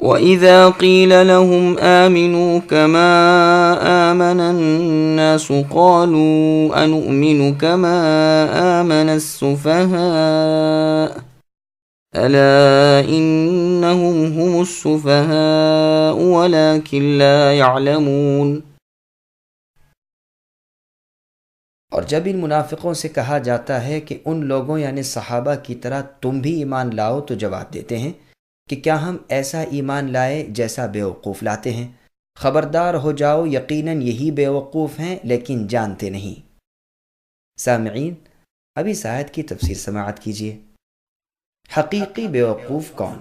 وَإِذَا قِيلَ لَهُمْ آمِنُوا كَمَا آمَنَ النَّاسُ قَالُوا أَنُؤْمِنُ كَمَا آمَنَ السُّفَهَاءُ أَلَا إِنَّهُمْ هُمُ السُّفَهَاءُ وَلَكِنْ لَا يَعْلَمُونَ۔ اور جب ان منافقوں سے کہا جاتا ہے کہ ان لوگوں یعنی صحابہ کی طرح تم بھی ایمان لاؤ تو جواب دیتے ہیں کہ کیا ہم ایسا ایمان لائے جیسا بیوقوف لاتے ہیں؟ خبردار ہو جاؤ، یقیناً یہی بیوقوف ہیں لیکن جانتے نہیں۔ سامعین، ابھی اس آیت کی تفسیر سماعت کیجیے۔ حقیقی بیوقوف کون؟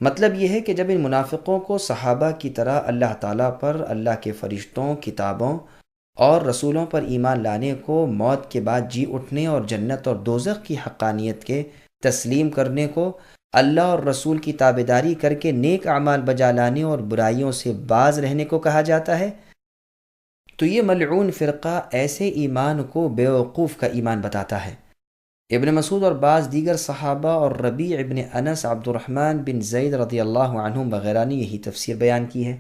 مطلب یہ ہے کہ جب ان منافقوں کو صحابہ کی طرح اللہ تعالیٰ پر، اللہ کے فرشتوں، کتابوں اور رسولوں پر ایمان لانے کو، موت کے بعد جی اٹھنے اور جنت اور دوزخ کی حقانیت کے تسلیم کرنے کو، اللہ اور رسول کی تابعداری کر کے نیک اعمال بجا لانے اور برائیوں سے باز رہنے کو کہا جاتا ہے، تو یہ ملعون فرقہ ایسے ایمان کو بیوقوف کا ایمان بتاتا ہے۔ ابن مسعود اور بعض دیگر صحابہ اور ربیع ابن انس، عبد الرحمن بن زید رضی اللہ عنہم وغیرہ نے یہی تفسیر بیان کی ہے۔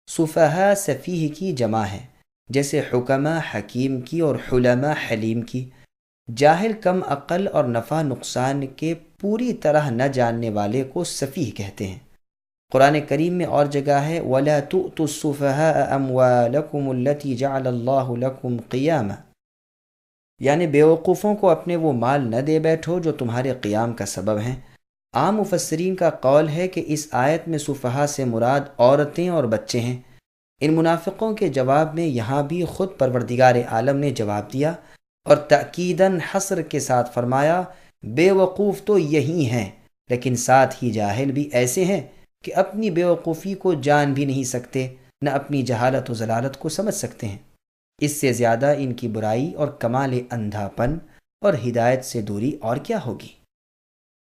سفہاء سفیہ کی جمع ہے، جیسے حکمہ حکیم کی اور حلماء حلیم کی۔ جاہل کم عقل اور نفع نقصان کے پوری طرح نہ جاننے والے کو سفیہ کہتے ہیں۔ قرآن کریم میں اور جگہ ہے وَلَا تُؤْتُوا السُّفَهَاءَ أَمْوَالَكُمُ الَّتِي جَعَلَ اللَّهُ لَكُمْ قِيَامًا، یعنی بیوقوفوں کو اپنے وہ مال نہ دے بیٹھو جو تمہارے قیام کا سبب ہیں۔ عام مفسرین کا قول ہے کہ اس آیت میں سفہاء سے مراد عورتیں اور بچے ہیں۔ ان منافقوں کے جواب میں یہاں بھی خود پروردگار عالم نے جواب دیا اور تأکیداً حصر کے ساتھ فرمایا بے وقوف تو یہی ہیں، لیکن ساتھ ہی جاہل بھی ایسے ہیں کہ اپنی بے وقوفی کو جان بھی نہیں سکتے، نہ اپنی جہالت و ضلالت کو سمجھ سکتے ہیں۔ اس سے زیادہ ان کی برائی اور کمال اندھا پن اور ہدایت سے دوری اور کیا ہوگی؟